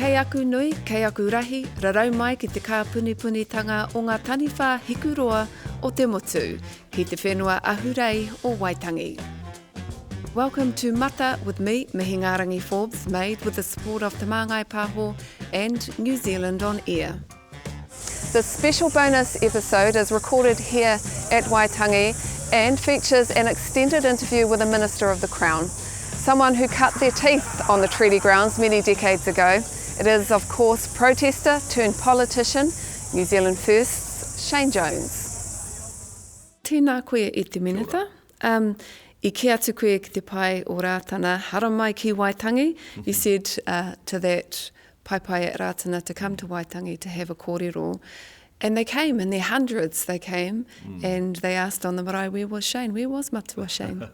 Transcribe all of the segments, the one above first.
Kei aku nui, kei aku rahi, rarau mai ki te kāpunipunitanga o ngā taniwha hikuroa o te motu, ki te whenua ahurei o Waitangi. Welcome to Mata with me, Mihingarangi Forbes, made with the support of the Māngai Pāho and New Zealand On Air. This special bonus episode is recorded here at Waitangi and features an extended interview with a Minister of the Crown, someone who cut their teeth on the treaty grounds many decades ago. It is, of course, protester turned politician, New Zealand First's Shane Jones. Tēnā koe e te minita. I ke atu koe ki te pai o Ratana, hara mai ki Waitangi. You said to that pai at Ratana to come to Waitangi to have a kōrero. And they came, in their hundreds they came, and they asked on the marae, where was Shane? Where was Matua Shane?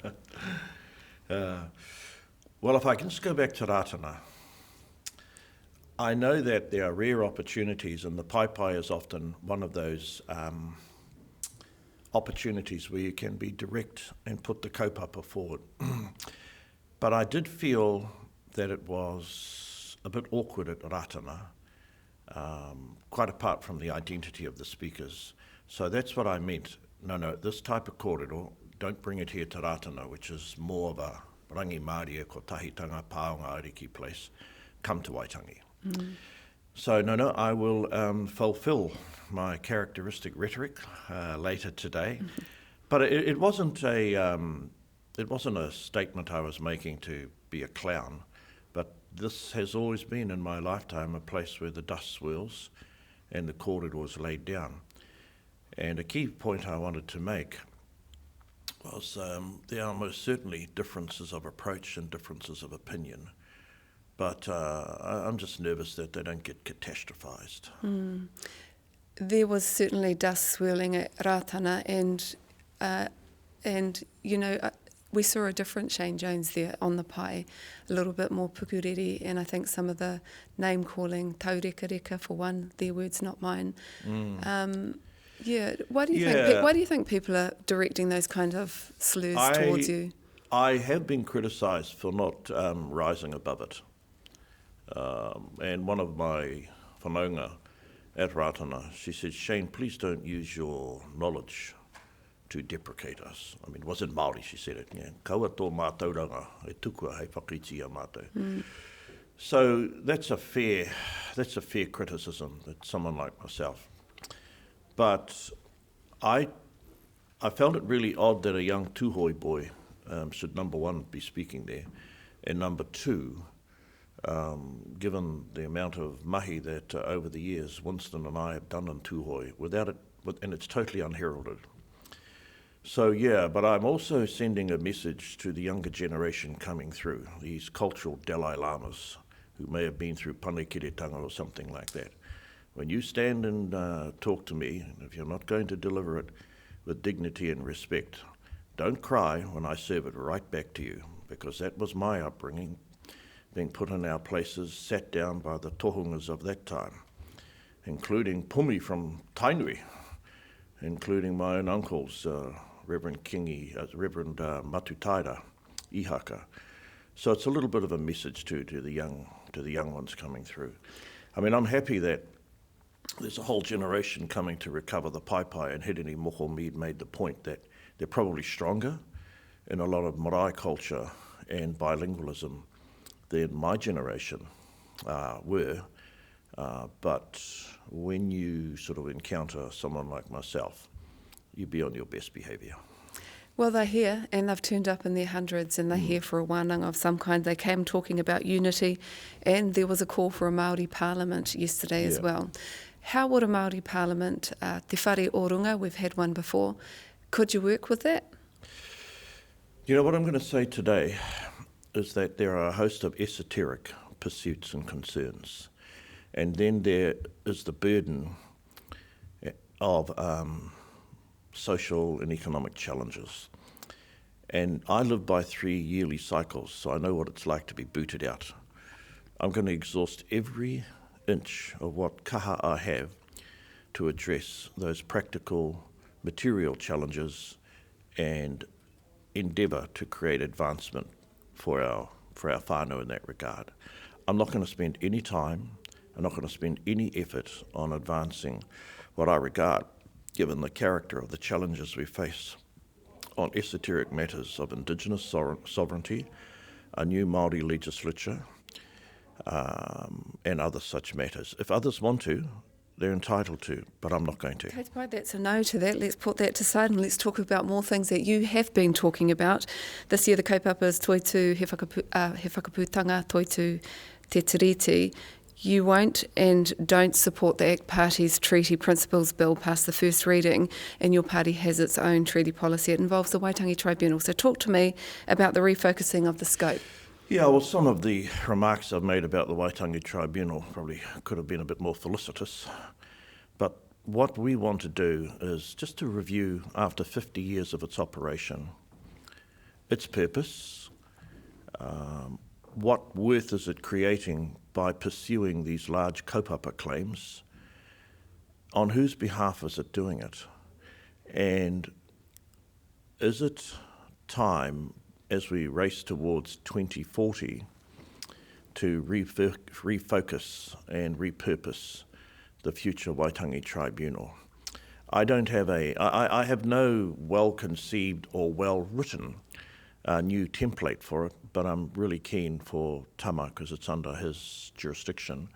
Well, if I can just go back to Ratana, I know that there are rare opportunities, and the pai is often one of those opportunities where you can be direct and put the kaupapa forward. But I did feel that it was a bit awkward at Ratana, quite apart from the identity of the speakers. So that's what I meant. No, this type of kōrero, don't bring it here to Ratana, which is more of a rangi Māori ko tahitanga Pāonga Ariki place. Come to Waitangi. So no, I will fulfill my characteristic rhetoric later today. But it wasn't a statement I was making to be a clown. But this has always been in my lifetime a place where the dust swirls and the kōrero is laid down. And a key point I wanted to make was there are most certainly differences of approach and differences of opinion. But I'm just nervous that they don't get catastrophized. There was certainly dust swirling at Ratana, and you know, we saw a different Shane Jones there on the pai, a little bit more pukureri, and I think some of the name calling, taureka for one, their words not mine. Why do you think people are directing those kind of slurs towards you? I have been criticised for not rising above it. And one of my whanaunga at Ratana, she said, Shane, please don't use your knowledge to deprecate us. I mean, it was in Māori, she said it. Yeah. Kaua tō mātauranga, e tukua hei whakiti a mātou. So that's a fair criticism that someone like myself. But I found it really odd that a young tūhoi boy should, number one, be speaking there, and number two, given the amount of mahi that over the years Winston and I have done in tūhoi, and it's totally unheralded. So but I'm also sending a message to the younger generation coming through, these cultural Dalai Lamas who may have been through panekiretanga or something like that. When you stand and talk to me, and if you're not going to deliver it with dignity and respect, don't cry when I serve it right back to you, because that was my upbringing, being put in our places, sat down by the tohungas of that time, including Pumi from Tainui, including my own uncles, Reverend Matutaira, Ihaka. So it's a little bit of a message to the young ones coming through. I mean, I'm happy that there's a whole generation coming to recover the pai, and Hedini Mohomead made the point that they're probably stronger in a lot of marae culture and bilingualism than my generation were. But when you sort of encounter someone like myself, you be on your best behaviour. Well, they're here, and they've turned up in their hundreds, and they're here for a wānanga of some kind. They came talking about unity, and there was a call for a Māori parliament yesterday as well. How would a Māori parliament, te whare orunga, we've had one before, could you work with that? You know, what I'm going to say today is that there are a host of esoteric pursuits and concerns, and then there is the burden of social and economic challenges. And I live by 3 yearly cycles, so I know what it's like to be booted out. I'm going to exhaust every inch of what kaha I have to address those practical material challenges and endeavour to create advancement for our whānau in that regard. I'm not going to spend any time are not going to spend any effort on advancing what I regard, given the character of the challenges we face, on esoteric matters of indigenous sovereignty, a new Māori legislature, and other such matters. If others want to, they're entitled to, but I'm not going to. Okay, that's a no to that. Let's put that to side and let's talk about more things that you have been talking about. This year the kaupapa is Toitu he whakaputanga, Toitu te tiriti. You won't and don't support the ACT Party's Treaty Principles Bill past the first reading, and your party has its own treaty policy. It involves the Waitangi Tribunal. So talk to me about the refocusing of the scope. Yeah, well, some of the remarks I've made about the Waitangi Tribunal probably could have been a bit more felicitous. But what we want to do is just to review, after 50 years of its operation, its purpose, what worth is it creating by pursuing these large kaupapa claims, on whose behalf is it doing it, and is it time, as we race towards 2040, to refocus and repurpose the future Waitangi Tribunal. I have no well-conceived or well-written new template for it, but I'm really keen for Tama, because it's under his jurisdiction,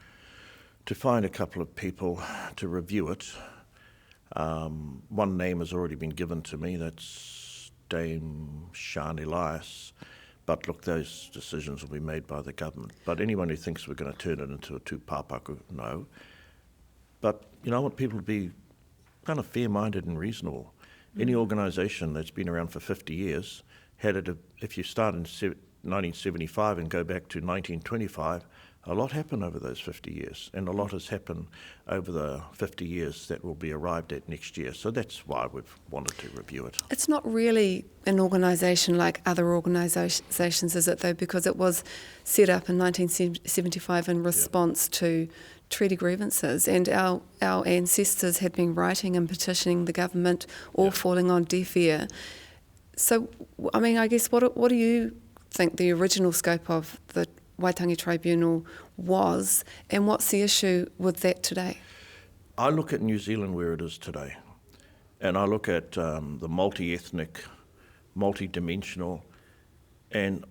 to find a couple of people to review it. One name has already been given to me, that's Dame Sian Elias, but look, those decisions will be made by the government. But anyone who thinks we're going to turn it into a tūpāpaku, no. But I want people to be kind of fair-minded and reasonable. Any organisation that's been around for 50 years had it, if you start in 1975 and go back to 1925, a lot happened over those 50 years, and a lot has happened over the 50 years that will be arrived at next year. So that's why we've wanted to review it. It's not really an organisation like other organisations, is it, though? Because it was set up in 1975 in response to treaty grievances, and our ancestors had been writing and petitioning the government, all falling on deaf ear. So, I mean, I guess, what do you think the original scope of the Waitangi Tribunal was, and what's the issue with that today? I look at New Zealand where it is today, and I look at the multi-ethnic, multi-dimensional, and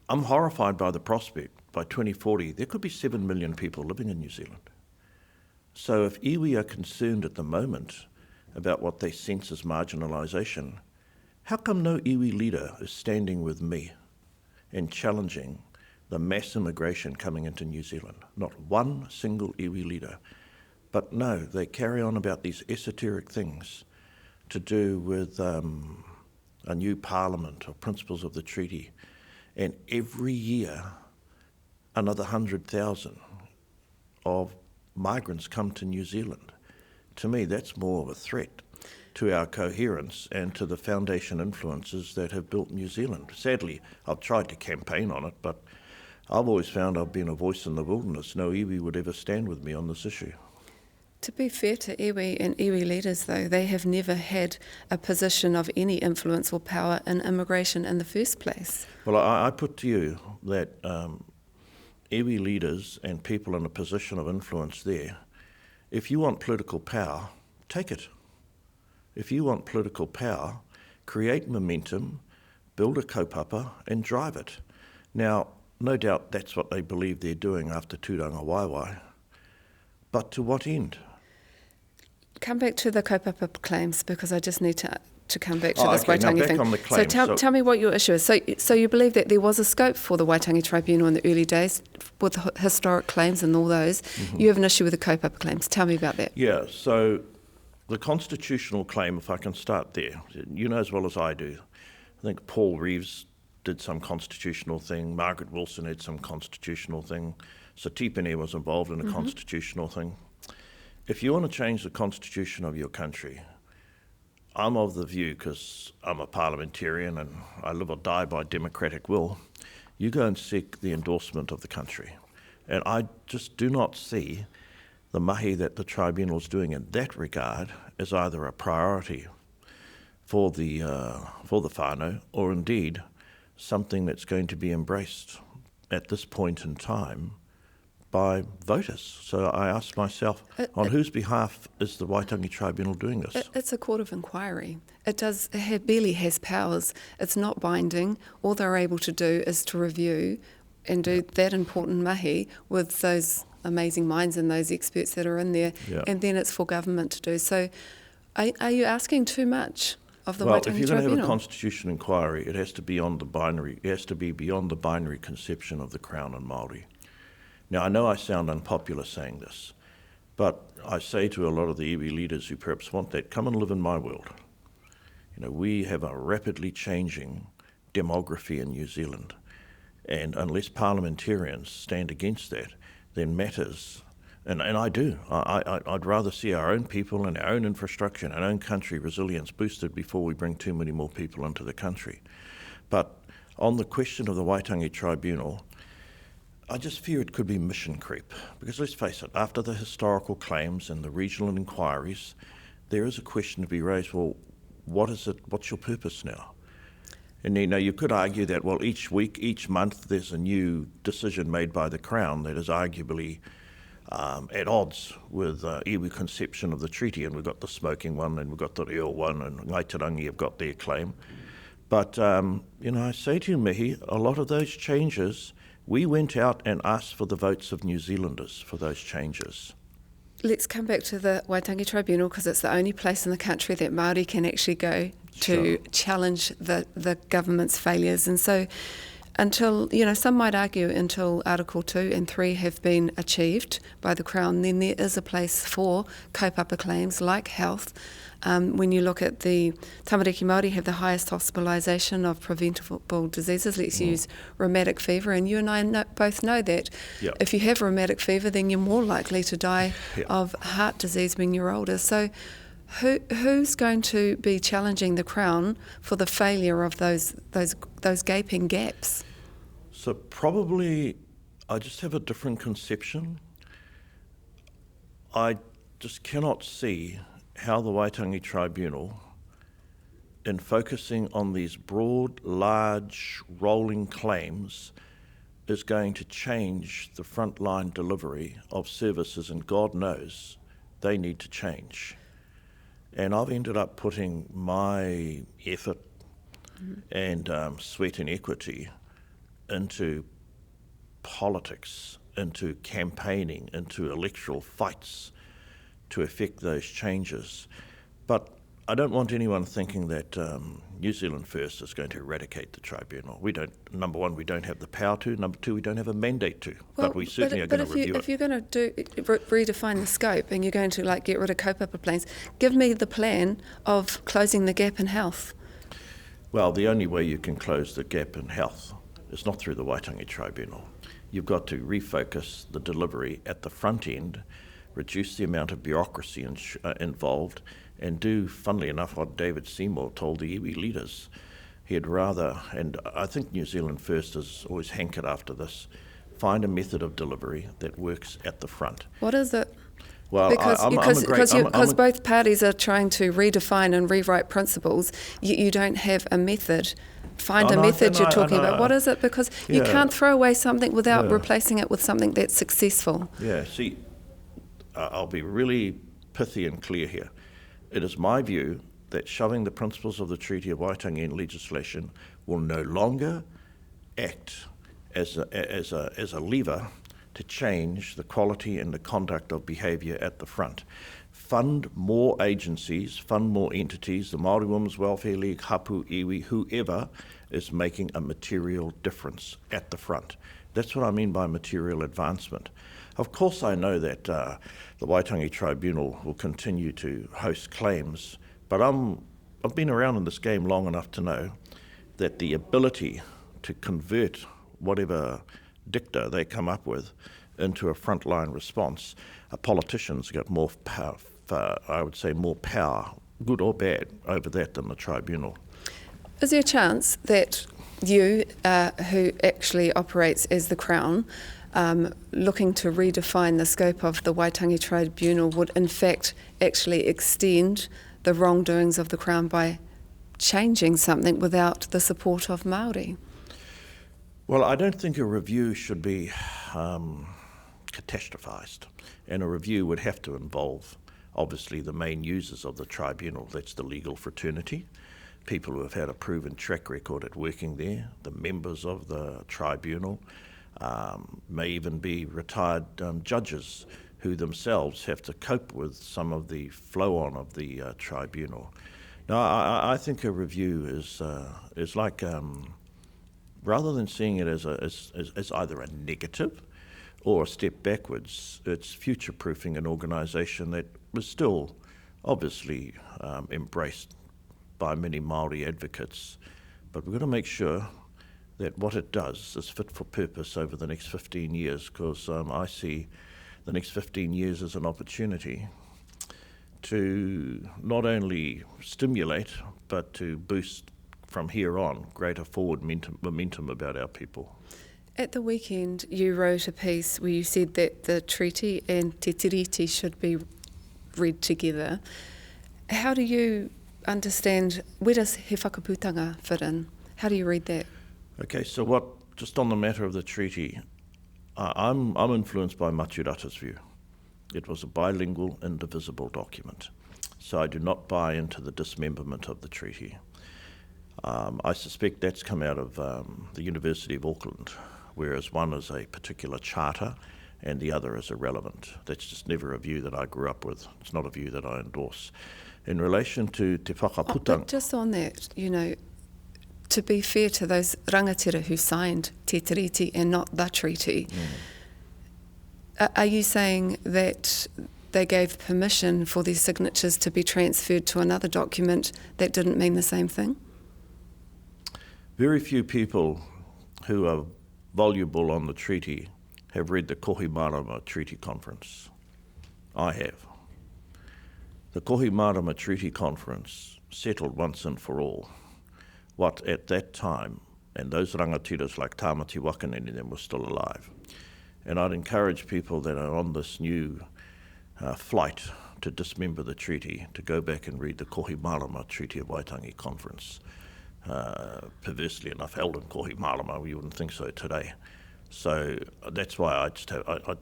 I'm horrified by the prospect. By 2040, there could be 7 million people living in New Zealand. So if iwi are concerned at the moment about what they sense as marginalisation, how come no iwi leader is standing with me and challenging the mass immigration coming into New Zealand? Not one single iwi leader. But no, they carry on about these esoteric things to do with a new parliament or principles of the treaty. And every year, another 100,000 of migrants come to New Zealand. To me, that's more of a threat to our coherence and to the foundation influences that have built New Zealand. Sadly, I've tried to campaign on it, but I've always found I've been a voice in the wilderness. No iwi would ever stand with me on this issue. To be fair to iwi and iwi leaders, though, they have never had a position of any influence or power in immigration in the first place. Well, I put to you that iwi leaders and people in a position of influence there, if you want political power, take it. If you want political power, create momentum, build a kaupapa and drive it. Now, no doubt that's what they believe they're doing after Tūranga Waiwai, but to what end? Come back to the kaupapa claims, because I just need to come back to this Waitangi now back thing. On the claims. So tell me what your issue is. So you believe that there was a scope for the Waitangi Tribunal in the early days with historic claims and all those. Mm-hmm. You have an issue with the kaupapa claims. Tell me about that. Yeah, so the constitutional claim, if I can start there, you know as well as I do, I think Paul Reeves did some constitutional thing, Margaret Wilson had some constitutional thing, Satipene was involved in a constitutional thing. If you want to change the constitution of your country, I'm of the view, because I'm a parliamentarian and I live or die by democratic will, you go and seek the endorsement of the country. And I just do not see the mahi that the tribunal is doing in that regard as either a priority for the whānau, or indeed something that's going to be embraced at this point in time by voters. So I asked myself, on whose behalf is the Waitangi Tribunal doing this? It's a court of inquiry. It barely has powers. It's not binding. All they're able to do is to review and do that important mahi with those amazing minds and those experts that are in there, and then it's for government to do. So are you asking too much of the Waitangi Tribunal? Well, if you're going to have a constitutional inquiry, it has to be on the binary. It has to be beyond the binary conception of the Crown and Māori. Now, I know I sound unpopular saying this, but I say to a lot of the iwi leaders who perhaps want that, come and live in my world. You know, we have a rapidly changing demography in New Zealand, and unless parliamentarians stand against that, then matters, and I do. I'd rather see our own people and our own infrastructure and our own country resilience boosted before we bring too many more people into the country. But on the question of the Waitangi Tribunal, I just fear it could be mission creep, because let's face it, after the historical claims and the regional inquiries, there is a question to be raised, well, what is it, what's your purpose now? And you know, you could argue that, well, each week, each month, there's a new decision made by the Crown that is arguably at odds with iwi conception of the treaty, and we've got the smoking one, and we've got the reo one, and Waitangi have got their claim. But, you know, I say to you, Mihi, a lot of those changes, we went out and asked for the votes of New Zealanders for those changes. Let's come back to the Waitangi Tribunal, because it's the only place in the country that Māori can actually go to challenge the government's failures. And so until, you know, some might argue until Article 2 and 3 have been achieved by the Crown, then there is a place for kaupapa claims like health. When you look at the tamariki Māori have the highest hospitalisation of preventable diseases. Let's use rheumatic fever, and you and I both know that if you have rheumatic fever, then you're more likely to die of heart disease when you're older. So who's going to be challenging the Crown for the failure of those gaping gaps? So probably I just have a different conception. I just cannot see how the Waitangi Tribunal, in focusing on these broad, large, rolling claims, is going to change the frontline delivery of services, and God knows they need to change. And I've ended up putting my effort and sweat and equity into politics, into campaigning, into electoral fights to effect those changes. But I don't want anyone thinking that New Zealand First is going to eradicate the tribunal. We don't. Number one, we don't have the power to. Number two, we don't have a mandate to. Well, but we certainly are going to review it. If you're going to redefine the scope and you're going to get rid of kaupapa plans, give me the plan of closing the gap in health. Well, the only way you can close the gap in health is not through the Waitangi Tribunal. You've got to refocus the delivery at the front end, reduce the amount of bureaucracy involved, and do, funnily enough, what David Seymour told the iwi leaders. He'd rather, and I think New Zealand First has always hankered after this, find a method of delivery that works at the front. What is it? Well, because both parties are trying to redefine and rewrite principles, you don't have a method. Find a method you're talking about. What is it? Because you can't throw away something without replacing it with something that's successful. Yeah, see, I'll be really pithy and clear here. It is my view that shoving the principles of the Treaty of Waitangi in legislation will no longer act as a lever to change the quality and the conduct of behaviour at the front. Fund more agencies, fund more entities, the Māori Women's Welfare League, Hapu, Iwi, whoever is making a material difference at the front. That's what I mean by material advancement. Of course I know that the Waitangi Tribunal will continue to host claims, but I've been around in this game long enough to know that the ability to convert whatever dicta they come up with into a frontline response, politicians get more power, I would say more power, good or bad, over that than the tribunal. Is there a chance that you, who actually operates as the Crown, looking to redefine the scope of the Waitangi Tribunal would in fact actually extend the wrongdoings of the Crown by changing something without the support of Māori? Well, I don't think a review should be catastrophised. And a review would have to involve, obviously, the main users of the tribunal. That's the legal fraternity, people who have had a proven track record at working there, the members of the tribunal, may even be retired judges who themselves have to cope with some of the flow-on of the tribunal. Now, I think a review is like, rather than seeing it as either a negative or a step backwards, it's future-proofing an organisation that was still obviously embraced by many Māori advocates. But we've got to make sure that what it does is fit for purpose over the next 15 years, because I see the next 15 years as an opportunity to not only stimulate, but to boost from here on greater forward momentum about our people. At the weekend, you wrote a piece where you said that the treaty and te tiriti should be read together. How do you understand, where does he whakaputanga fit in? How do you read that? Okay, so just on the matter of the treaty, I'm influenced by Maturata's view. It was a bilingual, indivisible document. So I do not buy into the dismemberment of the treaty. I suspect that's come out of the University of Auckland, whereas one is a particular charter and the other is irrelevant. That's just never a view that I grew up with. It's not a view that I endorse. In relation to te whakaputanga... But just on that, to be fair to those rangatira who signed te tiriti and not the treaty, are you saying that they gave permission for their signatures to be transferred to another document that didn't mean the same thing? Very few people who are voluble on the treaty have read the Kohimarama Treaty Conference. I have. The Kohimarama Treaty Conference settled once and for all what at that time, and those rangatiras like Tāmati Wakanini then were still alive. And I'd encourage people that are on this new flight to dismember the treaty to go back and read the Kohimarama Treaty of Waitangi Conference. Perversely enough, held in Kohimarama, you wouldn't think so today. So that's why I'd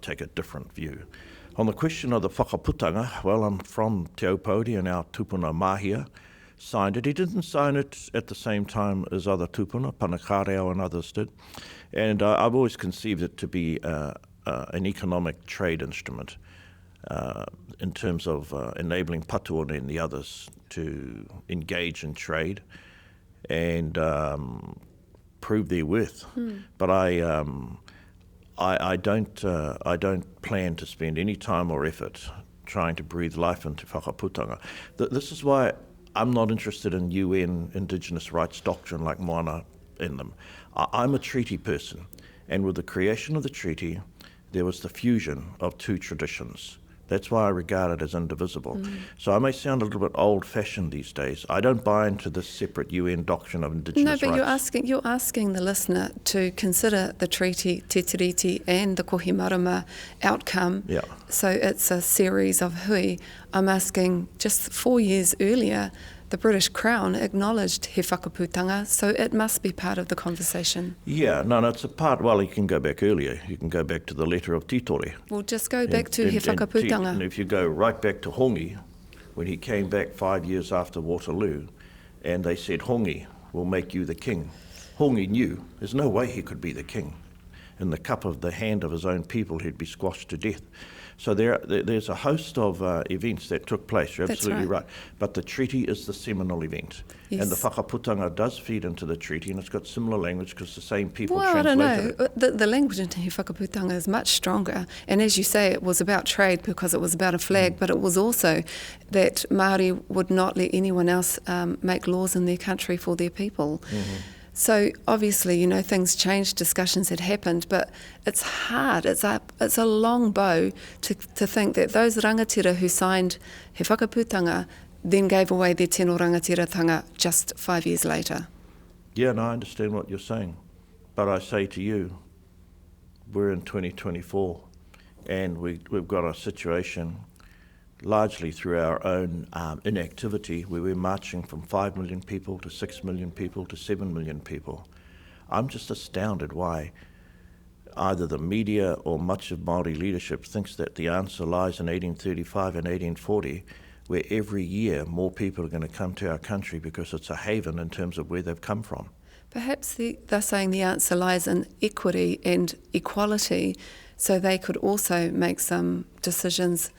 take a different view. On the question of the whakaputanga, well, I'm from Te Aupōuri and our tupuna Mahia signed it. He didn't sign it at the same time as other tupuna, Panakareo and others did. And I've always conceived it to be an economic trade instrument in terms of enabling Patuone and the others to engage in trade and prove their worth. But I don't plan to spend any time or effort trying to breathe life into whakaputanga. This is why I'm not interested in UN indigenous rights doctrine like Moana in them. I'm a treaty person, and with the creation of the treaty, there was the fusion of two traditions. That's why I regard it as indivisible. So I may sound a little bit old-fashioned these days. I don't buy into this separate UN doctrine of indigenous rights. No, but you're asking the listener to consider the treaty, te tiriti, and the Kohimarama outcome. Yeah. So it's a series of hui. I'm asking, just 4 years earlier, the British Crown acknowledged he whakaputanga, so it must be part of the conversation. Yeah, no, it's a part. Well, you can go back earlier. You can go back to the letter of Titore. Well, just go back to he whakaputanga. And if you go right back to Hongi, when he came back 5 years after Waterloo, and they said, Hongi will make you the king. Hongi knew there's no way he could be the king. In the cup of the hand of his own people, he'd be squashed to death. So there's a host of events that took place. You're absolutely right. But the treaty is the seminal event. Yes. And the whakaputanga does feed into the treaty, and it's got similar language because the same people translated it. I don't know. The language in he whakaputanga is much stronger. And as you say, it was about trade because it was about a flag, but it was also that Māori would not let anyone else make laws in their country for their people. So obviously, things changed, discussions had happened, but it's hard. It's a long bow to think that those rangatira who signed he whakaputanga then gave away their tino rangatiratanga just 5 years later. Yeah, no, I understand what you're saying. But I say to you, we're in 2024 and we've got a situation largely through our own inactivity, where we're marching from 5 million people to 6 million people to 7 million people. I'm just astounded why either the media or much of Māori leadership thinks that the answer lies in 1835 and 1840, where every year more people are going to come to our country because it's a haven in terms of where they've come from. Perhaps they're saying the answer lies in equity and equality, so they could also make some decisions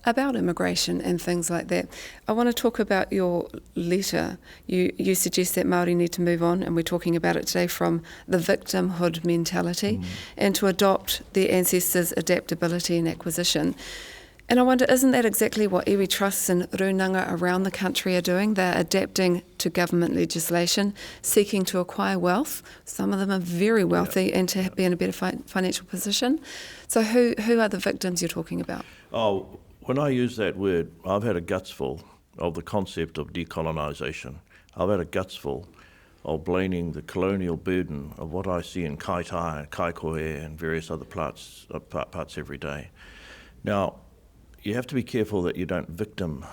about immigration and things like that. I want to talk about your letter. You suggest that Māori need to move on, and we're talking about it today, from the victimhood mentality and to adopt their ancestors' adaptability and acquisition. And I wonder, isn't that exactly what iwi trusts and runanga around the country are doing? They're adapting to government legislation, seeking to acquire wealth. Some of them are very wealthy and to be in a better financial position. So who are the victims you're talking about? Oh, when I use that word, I've had a gutsful of the concept of decolonisation. I've had a gutsful of blaming the colonial burden of what I see in Kaitai, Kaikohe and various other parts every day. Now, you have to be careful that you don't victim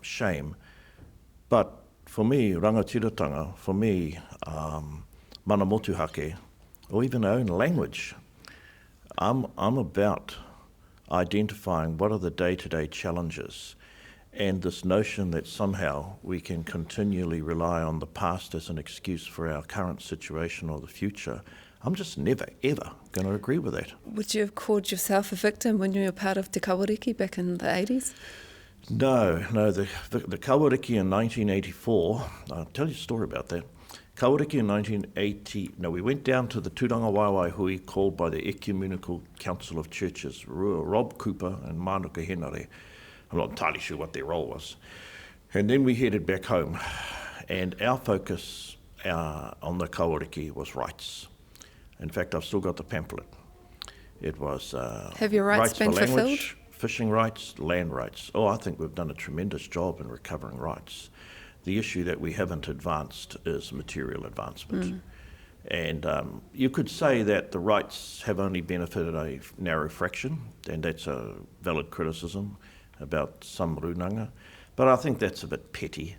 shame. But for me, rangatiratanga, for me, mana motuhake, or even our own language, I'm about identifying what are the day-to-day challenges, and this notion that somehow we can continually rely on the past as an excuse for our current situation or the future. I'm just never, ever going to agree with that. Would you have called yourself a victim when you were part of Te Kawariki back in the 80s? No, the Kawariki in 1984, I'll tell you a story about that. Kawariki in 1980, we went down to the Tūranga Waiwaihui called by the Ecumenical Council of Churches, Rob Cooper and Mānuka Henare. I'm not entirely sure what their role was. And then we headed back home, and our focus on the Kawariki was rights. In fact, I've still got the pamphlet. It was have your rights been for language, fulfilled? Fishing rights, land rights. Oh, I think we've done a tremendous job in recovering rights. The issue that we haven't advanced is material advancement. And you could say that the rights have only benefited a narrow fraction, and that's a valid criticism about some runanga. But I think that's a bit petty.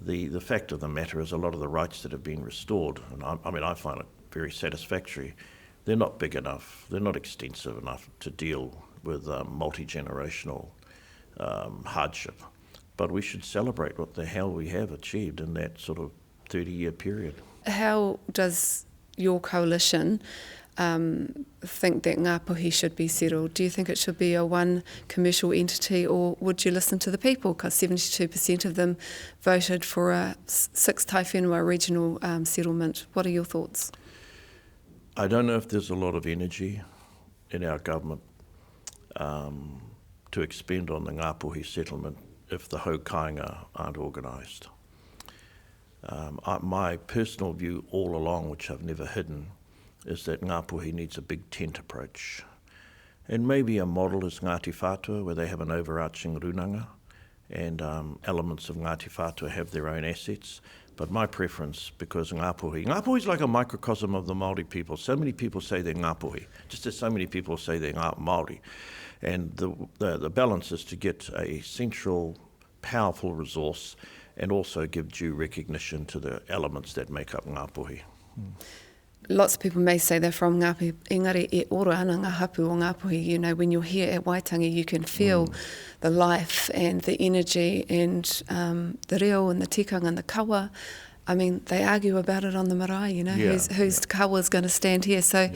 The fact of the matter is a lot of the rights that have been restored, and I find it very satisfactory, they're not big enough, they're not extensive enough to deal with multi-generational hardship. But we should celebrate what the hell we have achieved in that sort of 30-year period. How does your coalition think that Ngapuhi should be settled? Do you think it should be a one commercial entity, or would you listen to the people? Because 72% of them voted for a 6 tai whenua regional settlement. What are your thoughts? I don't know if there's a lot of energy in our government to expend on the Ngapuhi settlement if the hau kāinga aren't organised. My personal view all along, which I've never hidden, is that Ngapuhi needs a big tent approach. And maybe a model is Ngāti Whātua, where they have an overarching runanga, and elements of Ngāti Whātua have their own assets. But my preference, because Ngapuhi's like a microcosm of the Māori people. So many people say they're Ngapuhi, just as so many people say they're Māori. And the balance is to get a central, powerful resource and also give due recognition to the elements that make up Ngapuhi. Lots of people may say they're from Ngapuhi, engari e ora ana ngā hapu o Ngapuhi. You know, when you're here at Waitangi, you can feel the life and the energy and the reo and the tikanga and the kawa. I mean, they argue about it on the marae, you know, whose kawa's going to stand here. So,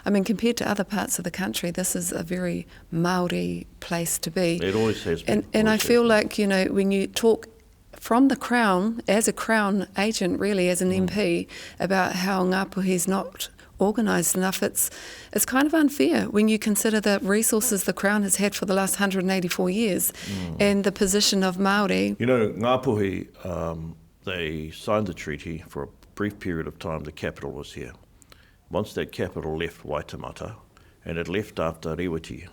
I mean, compared to other parts of the country, this is a very Māori place to be. It always has been. And I feel like, you know, when you talk from the Crown, as a Crown agent, really, as an MP, about how Ngapuhi is not organised enough, it's kind of unfair when you consider the resources the Crown has had for the last 184 years and the position of Māori. You know, Ngapuhi, they signed the treaty for a brief period of time. The capital was here. Once that capital left Waitemata, and it left after Rewiti,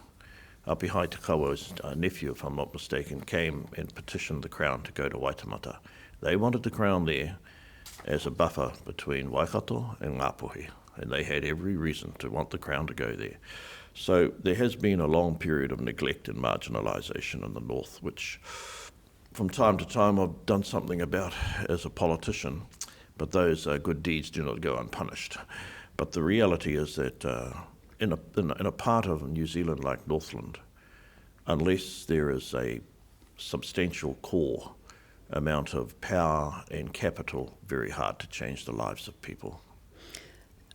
Api Haitakawa's nephew, if I'm not mistaken, came and petitioned the Crown to go to Waitemata. They wanted the Crown there as a buffer between Waikato and Ngapuhi, and they had every reason to want the Crown to go there. So there has been a long period of neglect and marginalisation in the north, which from time to time I've done something about as a politician, but those good deeds do not go unpunished. But the reality is that in a part of New Zealand like Northland, unless there is a substantial core amount of power and capital, very hard to change the lives of people.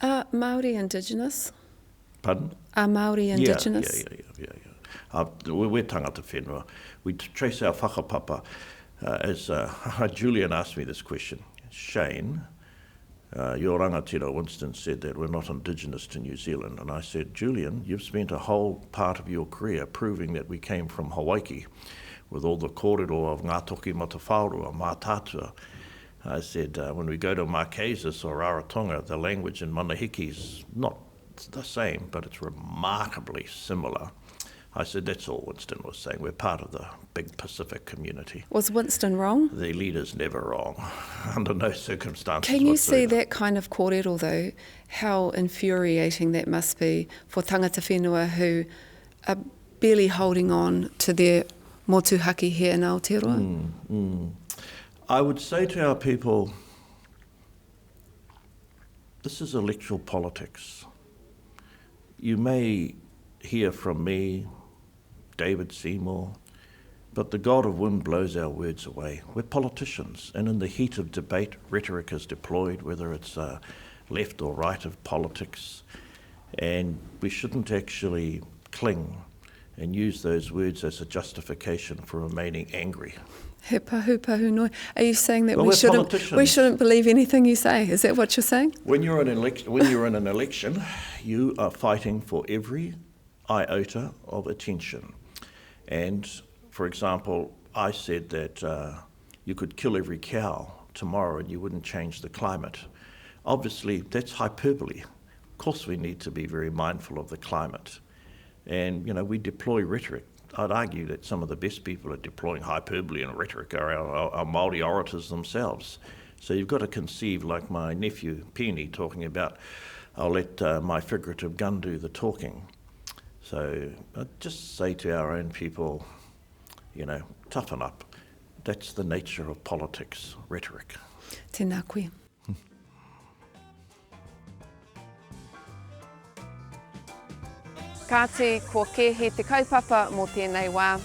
Are Māori indigenous? Pardon? Are Māori indigenous? Yeah. We're tangata whenua. We trace our whakapapa as Julian asked me this question. Shane, your rangatira Winston said that we're not indigenous to New Zealand. And I said, Julian, you've spent a whole part of your career proving that we came from Hawaii with all the kōrero of ngā toki matawhaurua, mā tātua. I said, when we go to Marquesas or Rarotonga, the language in Manahiki is not the same, but it's remarkably similar. I said, that's all Winston was saying. We're part of the big Pacific community. Was Winston wrong? The leader's never wrong, under no circumstances. Can you see that kind of kōrero, though, how infuriating that must be for tangata whenua who are barely holding on to their motuhaki here in Aotearoa? I would say to our people, this is electoral politics. You may hear from me, David Seymour, but the God of wind blows our words away. We're politicians, and in the heat of debate, rhetoric is deployed, whether it's left or right of politics, and we shouldn't actually cling and use those words as a justification for remaining angry. He pahu noi. Are you saying that Well, we shouldn't believe anything you say? Is that what you're saying? When you're in an election, you are fighting for every iota of attention. And, for example, I said that you could kill every cow tomorrow and you wouldn't change the climate. Obviously, that's hyperbole. Of course, we need to be very mindful of the climate. And, you know, we deploy rhetoric. I'd argue that some of the best people at deploying hyperbole and rhetoric are our Māori orators themselves. So you've got to conceive, like my nephew Penny talking about, I'll let my figurative gun do the talking. So I'd just say to our own people, you know, toughen up. That's the nature of politics, rhetoric. Tēnā koe. Kāti, ko ke he te kaupapa mō tēnei wā.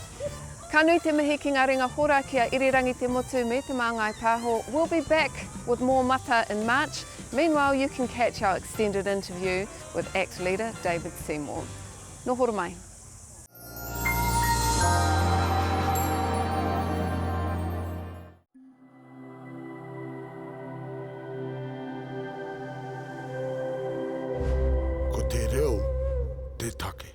Ka nui te mihi ki ngā ringa hora kia irirangi te motu me te Māngai Pāho. We'll be back with more mata in March. Meanwhile, you can catch our extended interview with ACT leader David Seymour. Nō horo mai. Ko te reo, te take.